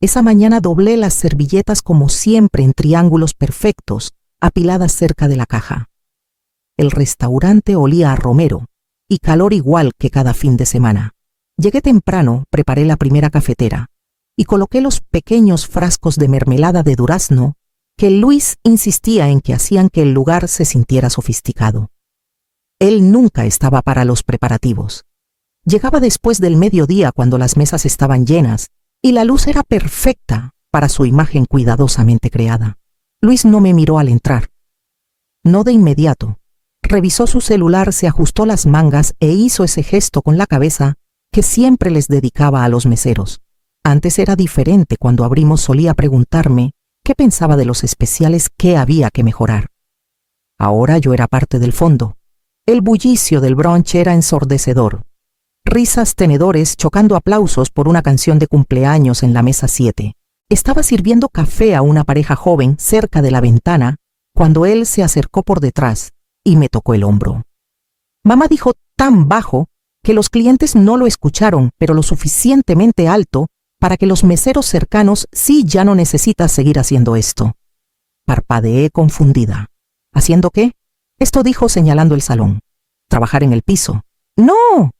Esa mañana doblé las servilletas como siempre en triángulos perfectos, apiladas cerca de la caja. El restaurante olía a romero y calor igual que cada fin de semana. Llegué temprano, preparé la primera cafetera y coloqué los pequeños frascos de mermelada de durazno que Luis insistía en que hacían que el lugar se sintiera sofisticado. Él nunca estaba para los preparativos. Llegaba después del mediodía cuando las mesas estaban llenas y la luz era perfecta para su imagen cuidadosamente creada. Luis no me miró al entrar. No de inmediato. Revisó su celular, se ajustó las mangas e hizo ese gesto con la cabeza que siempre les dedicaba a los meseros. Antes era diferente. Cuando abrimos solía preguntarme qué pensaba de los especiales, qué había que mejorar. Ahora yo era parte del fondo. El bullicio del brunch era ensordecedor. Risas, tenedores, chocando aplausos por una canción de cumpleaños en la mesa 7. Estaba sirviendo café a una pareja joven cerca de la ventana cuando él se acercó por detrás y me tocó el hombro. Mamá dijo tan bajo que los clientes no lo escucharon, pero lo suficientemente alto para que los meseros cercanos sí ya no necesitas seguir haciendo esto. Parpadeé confundida. ¿Haciendo qué? Esto dijo señalando el salón. Trabajar en el piso. ¡No!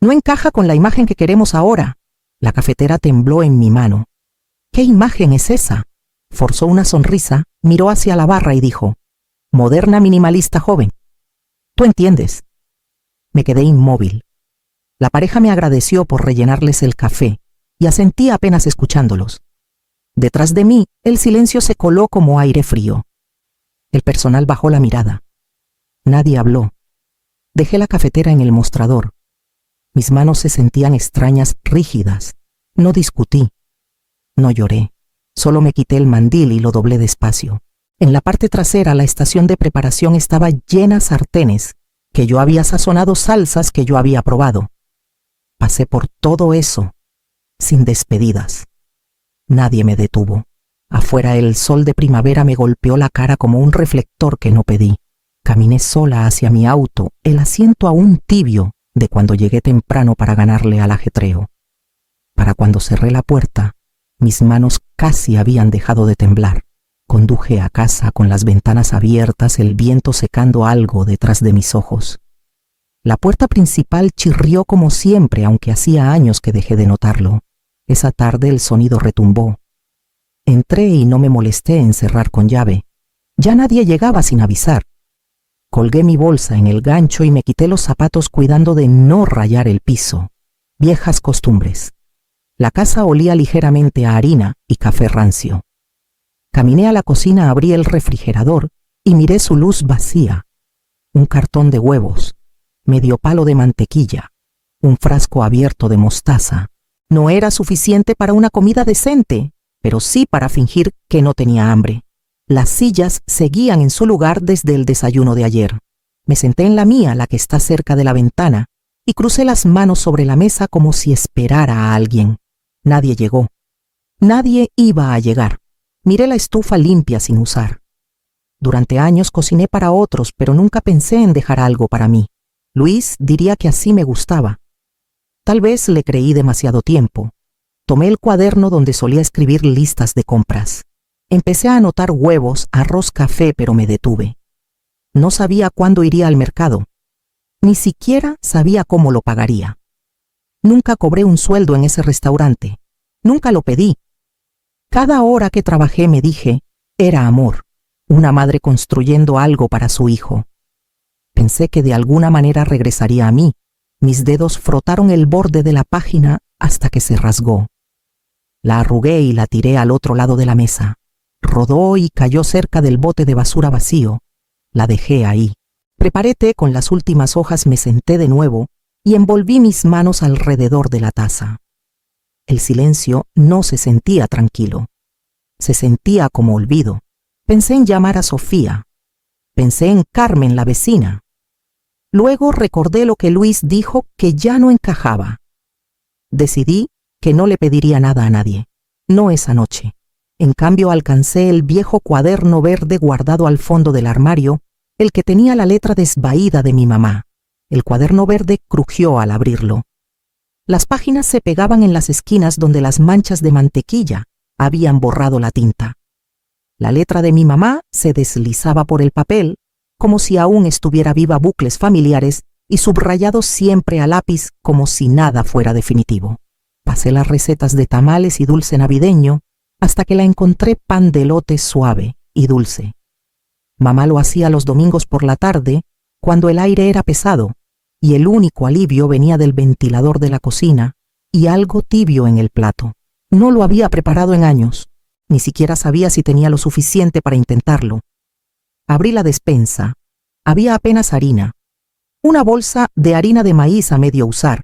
No encaja con la imagen que queremos ahora. La cafetera tembló en mi mano. ¿Qué imagen es esa? Forzó una sonrisa, miró hacia la barra y dijo: moderna minimalista joven. Tú entiendes. Me quedé inmóvil. La pareja me agradeció por rellenarles el café y asentí apenas escuchándolos. Detrás de mí, el silencio se coló como aire frío. El personal bajó la mirada. Nadie habló. Dejé la cafetera en el mostrador. Mis manos se sentían extrañas, rígidas. No discutí. No lloré. Solo me quité el mandil y lo doblé despacio. En la parte trasera, la estación de preparación estaba llena de sartenes, que yo había sazonado, salsas que yo había probado. Pasé por todo eso, sin despedidas. Nadie me detuvo. Afuera el sol de primavera me golpeó la cara como un reflector que no pedí. Caminé sola hacia mi auto, el asiento aún tibio de cuando llegué temprano para ganarle al ajetreo. Para cuando cerré la puerta, mis manos casi habían dejado de temblar. Conduje a casa con las ventanas abiertas, el viento secando algo detrás de mis ojos. La puerta principal chirrió como siempre, aunque hacía años que dejé de notarlo. Esa tarde el sonido retumbó. Entré y no me molesté en cerrar con llave. Ya nadie llegaba sin avisar. Colgué mi bolsa en el gancho y me quité los zapatos cuidando de no rayar el piso. Viejas costumbres. La casa olía ligeramente a harina y café rancio. Caminé a la cocina, abrí el refrigerador y miré su luz vacía. Un cartón de huevos, medio palo de mantequilla, un frasco abierto de mostaza. No era suficiente para una comida decente, pero sí para fingir que no tenía hambre. Las sillas seguían en su lugar desde el desayuno de ayer. Me senté en la mía, la que está cerca de la ventana, y crucé las manos sobre la mesa como si esperara a alguien. Nadie llegó. Nadie iba a llegar. Miré la estufa limpia sin usar. Durante años cociné para otros, pero nunca pensé en dejar algo para mí. Luis diría que así me gustaba. Tal vez le creí demasiado tiempo. Tomé el cuaderno donde solía escribir listas de compras. Empecé a anotar huevos, arroz, café, pero me detuve. No sabía cuándo iría al mercado. Ni siquiera sabía cómo lo pagaría. Nunca cobré un sueldo en ese restaurante. Nunca lo pedí. Cada hora que trabajé me dije, era amor, una madre construyendo algo para su hijo. Pensé que de alguna manera regresaría a mí. Mis dedos frotaron el borde de la página hasta que se rasgó. La arrugué y la tiré al otro lado de la mesa. Rodó y cayó cerca del bote de basura vacío. La dejé ahí. Preparé té con las últimas hojas, me senté de nuevo y envolví mis manos alrededor de la taza. El silencio no se sentía tranquilo. Se sentía como olvido. Pensé en llamar a Sofía. Pensé en Carmen, la vecina. Luego recordé lo que Luis dijo, que ya no encajaba. Decidí que no le pediría nada a nadie. No esa noche. En cambio, alcancé el viejo cuaderno verde guardado al fondo del armario, el que tenía la letra desvaída de mi mamá. El cuaderno verde crujió al abrirlo. Las páginas se pegaban en las esquinas donde las manchas de mantequilla habían borrado la tinta. La letra de mi mamá se deslizaba por el papel, como si aún estuviera viva, bucles familiares y subrayados siempre a lápiz como si nada fuera definitivo. Pasé las recetas de tamales y dulce navideño hasta que la encontré pan de elote suave y dulce. Mamá lo hacía los domingos por la tarde, cuando el aire era pesado, y el único alivio venía del ventilador de la cocina y algo tibio en el plato. No lo había preparado en años, ni siquiera sabía si tenía lo suficiente para intentarlo. Abrí la despensa. Había apenas harina, una bolsa de harina de maíz a medio usar,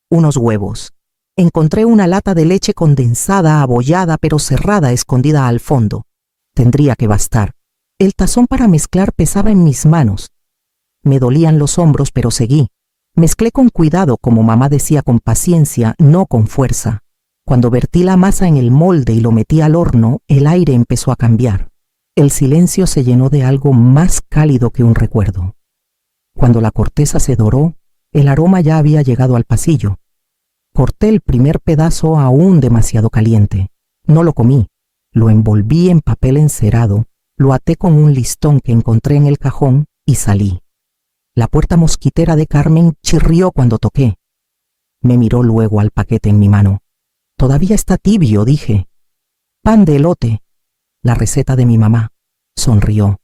unos huevos. Encontré una lata de leche condensada, abollada pero cerrada, escondida al fondo. Tendría que bastar. El tazón para mezclar pesaba en mis manos. Me dolían los hombros, pero seguí. Mezclé con cuidado, como mamá decía, con paciencia, no con fuerza. Cuando vertí la masa en el molde y lo metí al horno, el aire empezó a cambiar. El silencio se llenó de algo más cálido que un recuerdo. Cuando la corteza se doró, el aroma ya había llegado al pasillo. Corté el primer pedazo aún demasiado caliente. No lo comí. Lo envolví en papel encerado, lo até con un listón que encontré en el cajón y salí. La puerta mosquitera de Carmen chirrió cuando toqué. Me miró luego al paquete en mi mano. «Todavía está tibio», dije. «Pan de elote, la receta de mi mamá». Sonrió.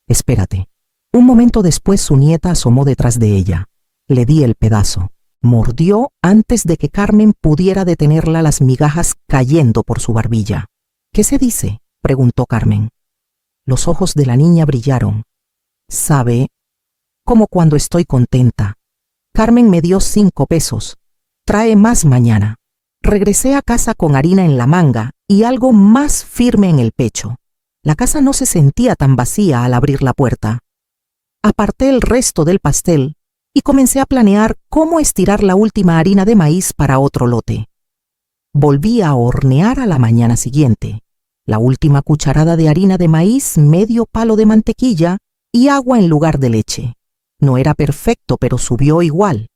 «Espérate». Un momento después su nieta asomó detrás de ella. Le di el pedazo. Mordió antes de que Carmen pudiera detenerla, las migajas cayendo por su barbilla. «¿Qué se dice?», preguntó Carmen. Los ojos de la niña brillaron. «¿Sabe? Como cuando estoy contenta». Carmen me dio 5 pesos. «Trae más mañana». Regresé a casa con harina en la manga y algo más firme en el pecho. La casa no se sentía tan vacía al abrir la puerta. Aparté el resto del pastel y comencé a planear cómo estirar la última harina de maíz para otro lote. Volví a hornear a la mañana siguiente. La última cucharada de harina de maíz, medio palo de mantequilla y agua en lugar de leche. No era perfecto, pero subió igual.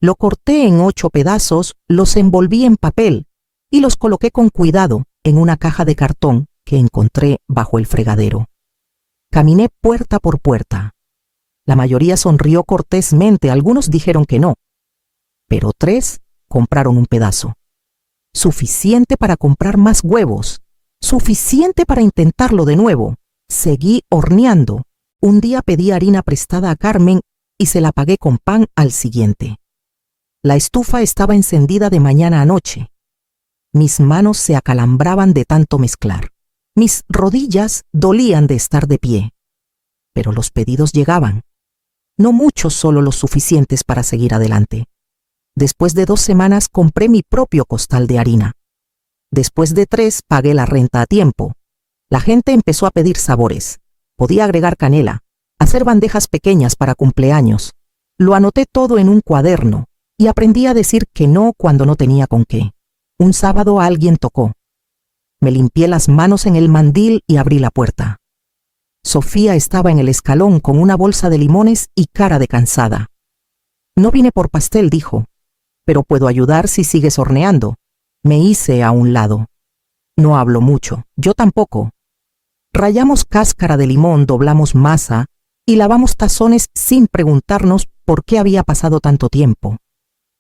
Lo corté en 8 pedazos, los envolví en papel y los coloqué con cuidado en una caja de cartón que encontré bajo el fregadero. Caminé puerta por puerta. La mayoría sonrió cortésmente, algunos dijeron que no, pero 3 compraron un pedazo. Suficiente para comprar más huevos, suficiente para intentarlo de nuevo. Seguí horneando. Un día pedí harina prestada a Carmen y se la pagué con pan al siguiente. La estufa estaba encendida de mañana a noche. Mis manos se acalambraban de tanto mezclar. Mis rodillas dolían de estar de pie. Pero los pedidos llegaban. No muchos, solo los suficientes para seguir adelante. Después de 2 semanas compré mi propio costal de harina. Después de 3 pagué la renta a tiempo. La gente empezó a pedir sabores. Podía agregar canela, hacer bandejas pequeñas para cumpleaños. Lo anoté todo en un cuaderno y aprendí a decir que no cuando no tenía con qué. Un sábado alguien tocó. Me limpié las manos en el mandil y abrí la puerta. Sofía estaba en el escalón con una bolsa de limones y cara de cansada. «No vine por pastel», dijo, «pero puedo ayudar si sigues horneando». Me hice a un lado. «No hablo mucho, yo tampoco». Rallamos cáscara de limón, doblamos masa y lavamos tazones sin preguntarnos por qué había pasado tanto tiempo.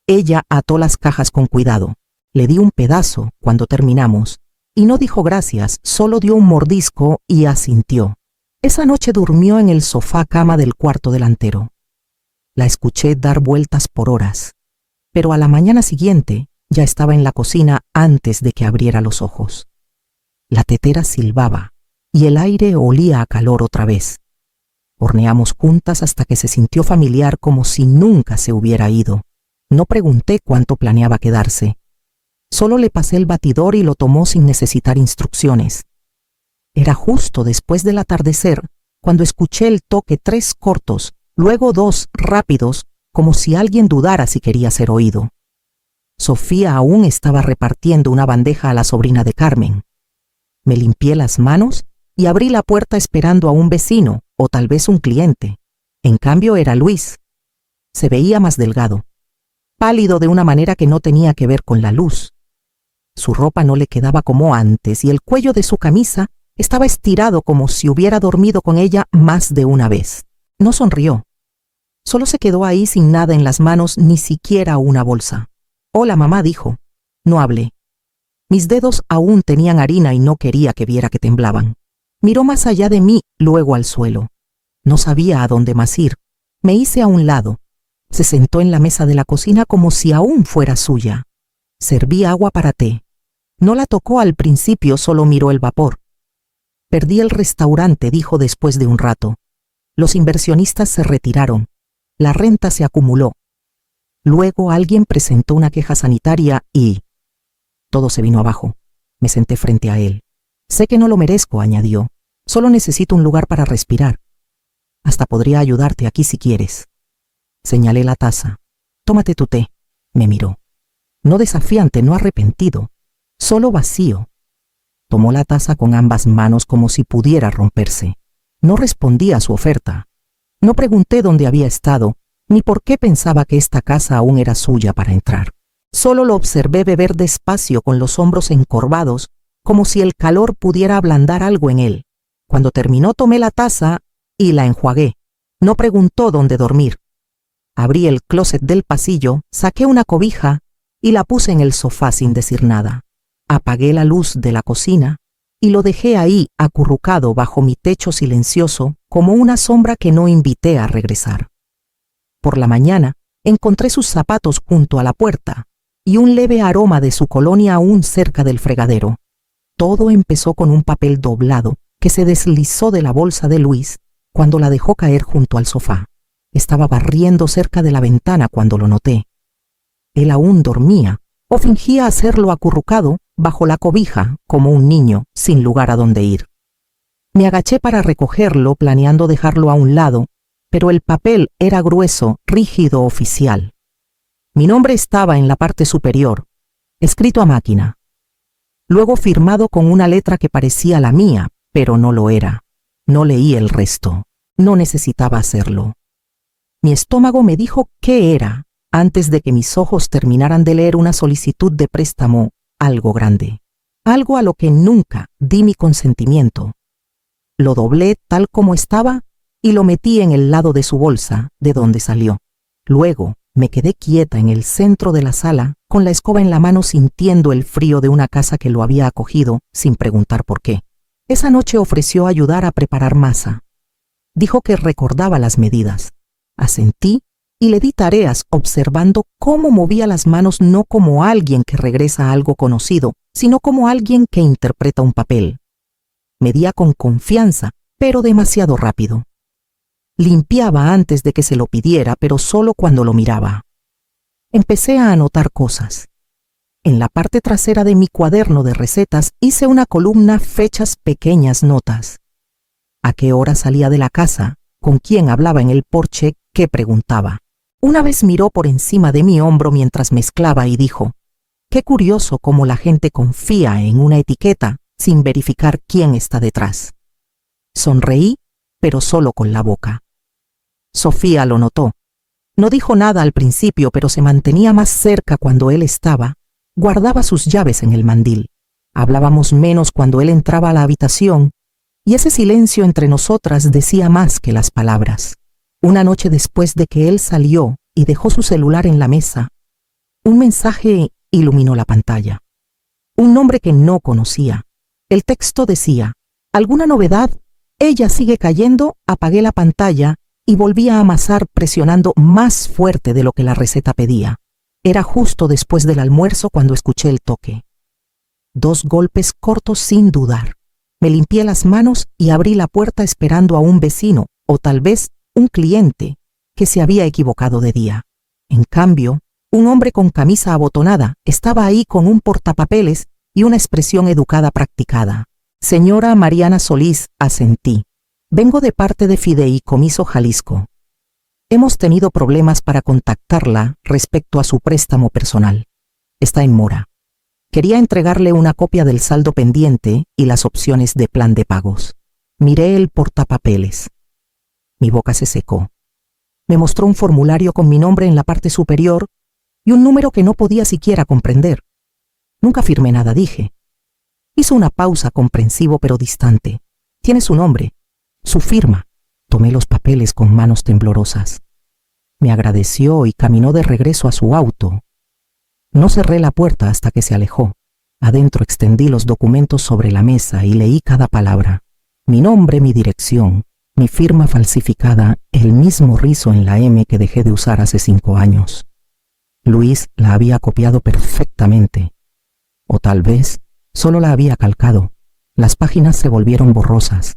Ella ató las cajas con cuidado. Le di un pedazo cuando terminamos y no dijo gracias, solo dio un mordisco y asintió. Esa noche durmió en el sofá cama del cuarto delantero. La escuché dar vueltas por horas, pero a la mañana siguiente ya estaba en la cocina antes de que abriera los ojos. La tetera silbaba y el aire olía a calor otra vez. Horneamos juntas hasta que se sintió familiar, como si nunca se hubiera ido. No pregunté cuánto planeaba quedarse. Solo le pasé el batidor y lo tomó sin necesitar instrucciones. Era justo después del atardecer cuando escuché el toque, 3 cortos, luego 2 rápidos, como si alguien dudara si quería ser oído. Sofía aún estaba repartiendo una bandeja a la sobrina de Carmen. Me limpié las manos y abrí la puerta esperando a un vecino o tal vez un cliente. En cambio era Luis. Se veía más delgado. pálido de una manera que no tenía que ver con la luz. Su ropa no le quedaba como antes y el cuello de su camisa estaba estirado como si hubiera dormido con ella más de una vez. No sonrió. Solo se quedó ahí sin nada en las manos, ni siquiera una bolsa. «Hola, mamá», dijo. No hablé. Mis dedos aún tenían harina y no quería que viera que temblaban. Miró más allá de mí, luego al suelo. No sabía a dónde más ir. Me hice a un lado. Se sentó en la mesa de la cocina como si aún fuera suya. Serví agua para té. No la tocó al principio, solo miró el vapor. «Perdí el restaurante», dijo después de un rato. Los inversionistas se retiraron. La renta se acumuló. Luego alguien presentó una queja sanitaria y todo se vino abajo. Me senté frente a él. «Sé que no lo merezco», añadió. «Solo necesito un lugar para respirar. Hasta podría ayudarte aquí si quieres». Señalé la taza. «Tómate tu té», me miró. No desafiante, no arrepentido, solo vacío. Tomó la taza con ambas manos como si pudiera romperse. No respondí a su oferta. No pregunté dónde había estado, ni por qué pensaba que esta casa aún era suya para entrar. Solo lo observé beber despacio con los hombros encorvados, como si el calor pudiera ablandar algo en él. Cuando terminó tomé la taza y la enjuagué. No preguntó dónde dormir. Abrí el closet del pasillo, saqué una cobija y la puse en el sofá sin decir nada. Apagué la luz de la cocina y lo dejé ahí acurrucado bajo mi techo silencioso como una sombra que no invité a regresar. Por la mañana encontré sus zapatos junto a la puerta y un leve aroma de su colonia aún cerca del fregadero. Todo empezó con un papel doblado que se deslizó de la bolsa de Luis cuando la dejó caer junto al sofá. Estaba barriendo cerca de la ventana cuando lo noté. Él aún dormía o fingía hacerlo acurrucado bajo la cobija como un niño sin lugar a dónde ir. Me agaché para recogerlo, planeando dejarlo a un lado, pero el papel era grueso, rígido, oficial. Mi nombre estaba en la parte superior, escrito a máquina. Luego firmado con una letra que parecía la mía, pero no lo era. No leí el resto. No necesitaba hacerlo. Mi estómago me dijo qué era, antes de que mis ojos terminaran de leer una solicitud de préstamo, algo grande. Algo a lo que nunca di mi consentimiento. Lo doblé tal como estaba y lo metí en el lado de su bolsa, de donde salió. Luego me quedé quieta en el centro de la sala, con la escoba en la mano, sintiendo el frío de una casa que lo había acogido sin preguntar por qué. Esa noche ofreció ayudar a preparar masa. Dijo que recordaba las medidas. Asentí y le di tareas, observando cómo movía las manos, no como alguien que regresa a algo conocido, sino como alguien que interpreta un papel. Medía con confianza, pero demasiado rápido. Limpiaba antes de que se lo pidiera, pero solo cuando lo miraba. Empecé a anotar cosas. En la parte trasera de mi cuaderno de recetas hice una columna, fechas, pequeñas notas. A qué hora salía de la casa, con quién hablaba en el porche, qué preguntaba. Una vez miró por encima de mi hombro mientras mezclaba y dijo: «Qué curioso cómo la gente confía en una etiqueta sin verificar quién está detrás». Sonreí, pero solo con la boca. Sofía lo notó. No dijo nada al principio, pero se mantenía más cerca cuando él estaba. Guardaba sus llaves en el mandil. Hablábamos menos cuando él entraba a la habitación, y ese silencio entre nosotras decía más que las palabras. Una noche después de que él salió y dejó su celular en la mesa, un mensaje iluminó la pantalla. Un nombre que no conocía. El texto decía: «¿Alguna novedad? Ella sigue cayendo». Apagué la pantalla y volví a amasar, presionando más fuerte de lo que la receta pedía. Era justo después del almuerzo cuando escuché el toque. 2 golpes cortos sin dudar. Me limpié las manos y abrí la puerta esperando a un vecino, o tal vez un cliente, que se había equivocado de día. En cambio, un hombre con camisa abotonada estaba ahí con un portapapeles y una expresión educada practicada. «Señora Mariana Solís», asentí. «Vengo de parte de Fideicomiso Jalisco. Hemos tenido problemas para contactarla respecto a su préstamo personal. Está en mora. Quería entregarle una copia del saldo pendiente y las opciones de plan de pagos». Miré el portapapeles. Mi boca se secó. Me mostró un formulario con mi nombre en la parte superior y un número que no podía siquiera comprender. Nunca firmé nada, dije. Hizo una pausa, comprensivo pero distante. Tiene su nombre, su firma. Tomé los papeles con manos temblorosas. Me agradeció y caminó de regreso a su auto. No cerré la puerta hasta que se alejó. Adentro extendí los documentos sobre la mesa y leí cada palabra. Mi nombre, mi dirección, mi firma falsificada, el mismo rizo en la M que dejé de usar hace 5 años. Luis la había copiado perfectamente. O tal vez solo la había calcado. Las páginas se volvieron borrosas.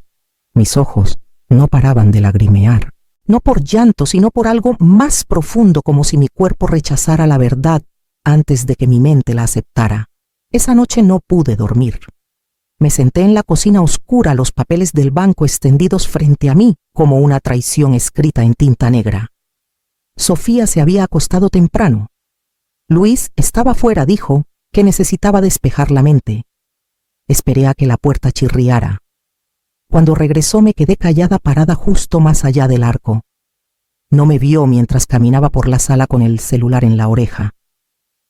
Mis ojos no paraban de lagrimear. No por llanto, sino por algo más profundo, como si mi cuerpo rechazara la verdad antes de que mi mente la aceptara. Esa noche no pude dormir. Me senté en la cocina oscura, los papeles del banco extendidos frente a mí como una traición escrita en tinta negra. Sofía se había acostado temprano. Luis estaba fuera, dijo que necesitaba despejar la mente. Esperé a que la puerta chirriara. Cuando regresó me quedé callada, parada justo más allá del arco. No me vio mientras caminaba por la sala con el celular en la oreja.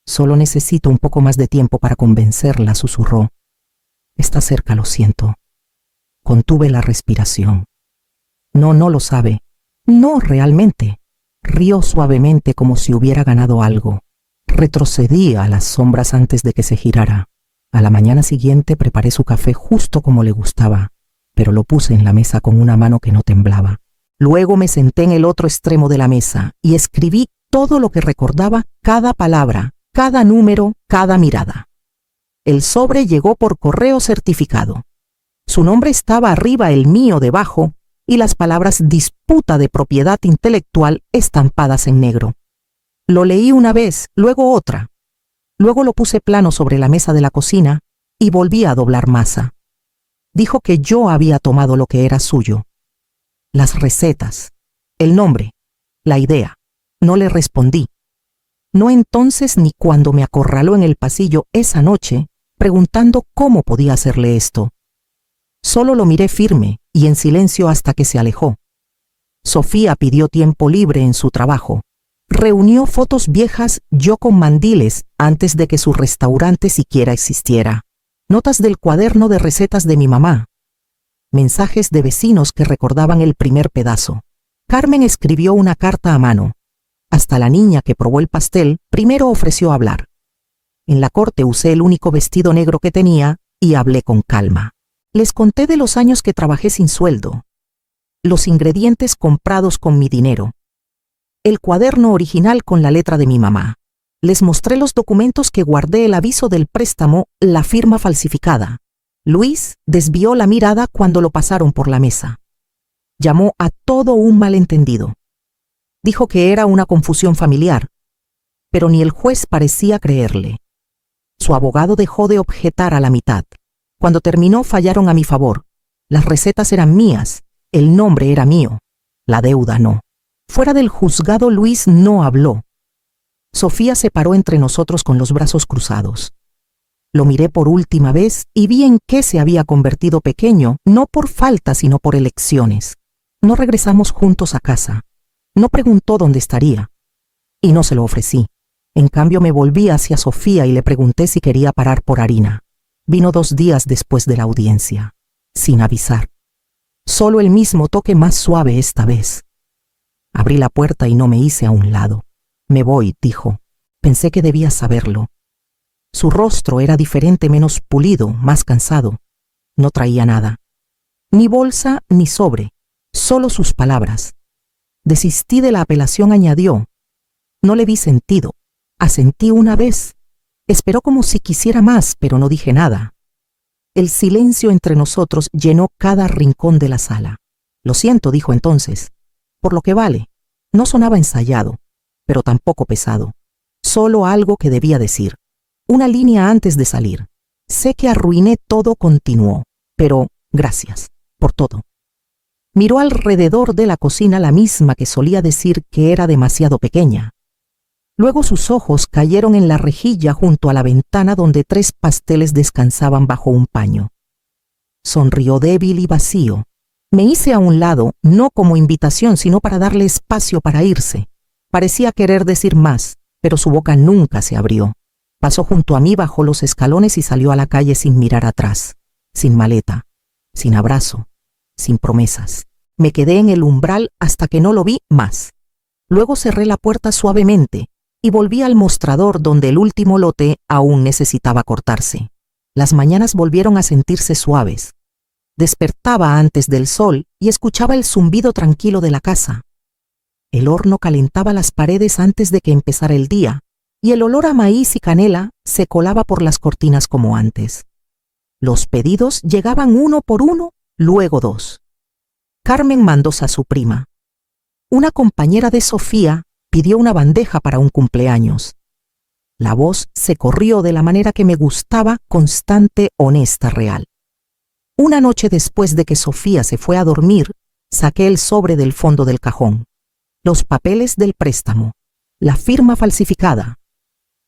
Solo necesito un poco más de tiempo para convencerla, susurró. Está cerca, lo siento. Contuve la respiración. No lo sabe. No, realmente. Rió suavemente como si hubiera ganado algo. Retrocedí a las sombras antes de que se girara. A la mañana siguiente preparé su café justo como le gustaba, pero lo puse en la mesa con una mano que no temblaba. Luego me senté en el otro extremo de la mesa y escribí todo lo que recordaba, cada palabra, cada número, cada mirada. El sobre llegó por correo certificado. Su nombre estaba arriba, el mío debajo, y las palabras disputa de propiedad intelectual estampadas en negro. Lo leí una vez, luego otra. Luego lo puse plano sobre la mesa de la cocina y volví a doblar masa. Dijo que yo había tomado lo que era suyo. Las recetas, el nombre, la idea. No le respondí. No entonces ni cuando me acorraló en el pasillo esa noche, preguntando cómo podía hacerle esto. Solo lo miré firme y en silencio hasta que se alejó. Sofía pidió tiempo libre en su trabajo. Reunió fotos viejas, yo con mandiles, antes de que su restaurante siquiera existiera. Notas del cuaderno de recetas de mi mamá. Mensajes de vecinos que recordaban el primer pedazo. Carmen escribió una carta a mano. Hasta la niña que probó el pastel primero ofreció hablar. En la corte usé el único vestido negro que tenía y hablé con calma. Les conté de los años que trabajé sin sueldo, los ingredientes comprados con mi dinero, el cuaderno original con la letra de mi mamá. Les mostré los documentos que guardé, el aviso del préstamo, la firma falsificada. Luis desvió la mirada cuando lo pasaron por la mesa. Llamó a todo un malentendido. Dijo que era una confusión familiar, pero ni el juez parecía creerle. Su abogado dejó de objetar a la mitad. Cuando terminó, fallaron a mi favor. Las recetas eran mías, el nombre era mío, la deuda no. Fuera del juzgado, Luis no habló. Sofía se paró entre nosotros con los brazos cruzados. Lo miré por última vez y vi en qué se había convertido pequeño, no por falta, sino por elecciones. No regresamos juntos a casa. No preguntó dónde estaría. Y no se lo ofrecí. En cambio, me volví hacia Sofía y le pregunté si quería parar por harina. Vino 2 días después de la audiencia, sin avisar. Solo el mismo toque más suave esta vez. Abrí la puerta y no me hice a un lado. Me voy, dijo. Pensé que debía saberlo. Su rostro era diferente, menos pulido, más cansado. No traía nada. Ni bolsa ni sobre, solo sus palabras. Desistí de la apelación, añadió. No le vi sentido. Asentí una vez. Esperó como si quisiera más, pero no dije nada. El silencio entre nosotros llenó cada rincón de la sala. Lo siento, dijo entonces. Por lo que vale. No sonaba ensayado, pero tampoco pesado. Solo algo que debía decir. Una línea antes de salir. Sé que arruiné todo, continuó, pero gracias por todo. Miró alrededor de la cocina, la misma que solía decir que era demasiado pequeña. Luego sus ojos cayeron en la rejilla junto a la ventana donde 3 pasteles descansaban bajo un paño. Sonrió débil y vacío. Me hice a un lado, no como invitación, sino para darle espacio para irse. Parecía querer decir más, pero su boca nunca se abrió. Pasó junto a mí, bajó los escalones y salió a la calle sin mirar atrás, sin maleta, sin abrazo, sin promesas. Me quedé en el umbral hasta que no lo vi más. Luego cerré la puerta suavemente y volví al mostrador donde el último lote aún necesitaba cortarse. Las mañanas volvieron a sentirse suaves. Despertaba antes del sol y escuchaba el zumbido tranquilo de la casa. El horno calentaba las paredes antes de que empezara el día, y el olor a maíz y canela se colaba por las cortinas como antes. Los pedidos llegaban uno por uno, luego dos. Carmen mandó a su prima. Una compañera de Sofía pidió una bandeja para un cumpleaños. La voz se corrió de la manera que me gustaba, constante, honesta, real. Una noche después de que Sofía se fue a dormir, saqué el sobre del fondo del cajón, los papeles del préstamo, la firma falsificada,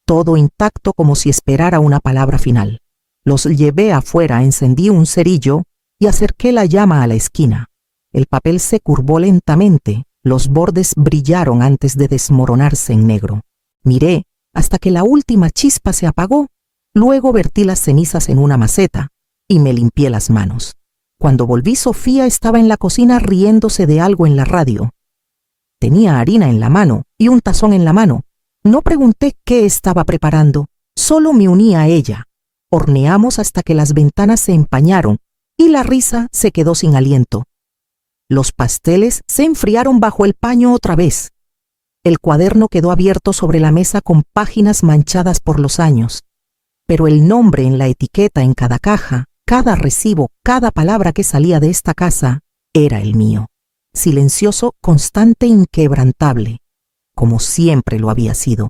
todo intacto como si esperara una palabra final. Los llevé afuera, encendí un cerillo y acerqué la llama a la esquina. El papel se curvó lentamente, los bordes brillaron antes de desmoronarse en negro. Miré hasta que la última chispa se apagó, luego vertí las cenizas en una maceta y me limpié las manos. Cuando volví, Sofía estaba en la cocina riéndose de algo en la radio. Tenía harina en la mano y un tazón en la mano. No pregunté qué estaba preparando, solo me uní a ella. Horneamos hasta que las ventanas se empañaron y la risa se quedó sin aliento. Los pasteles se enfriaron bajo el paño otra vez. El cuaderno quedó abierto sobre la mesa con páginas manchadas por los años. Pero el nombre en la etiqueta, en cada caja, cada recibo, cada palabra que salía de esta casa, era el mío. Silencioso, constante, inquebrantable, como siempre lo había sido.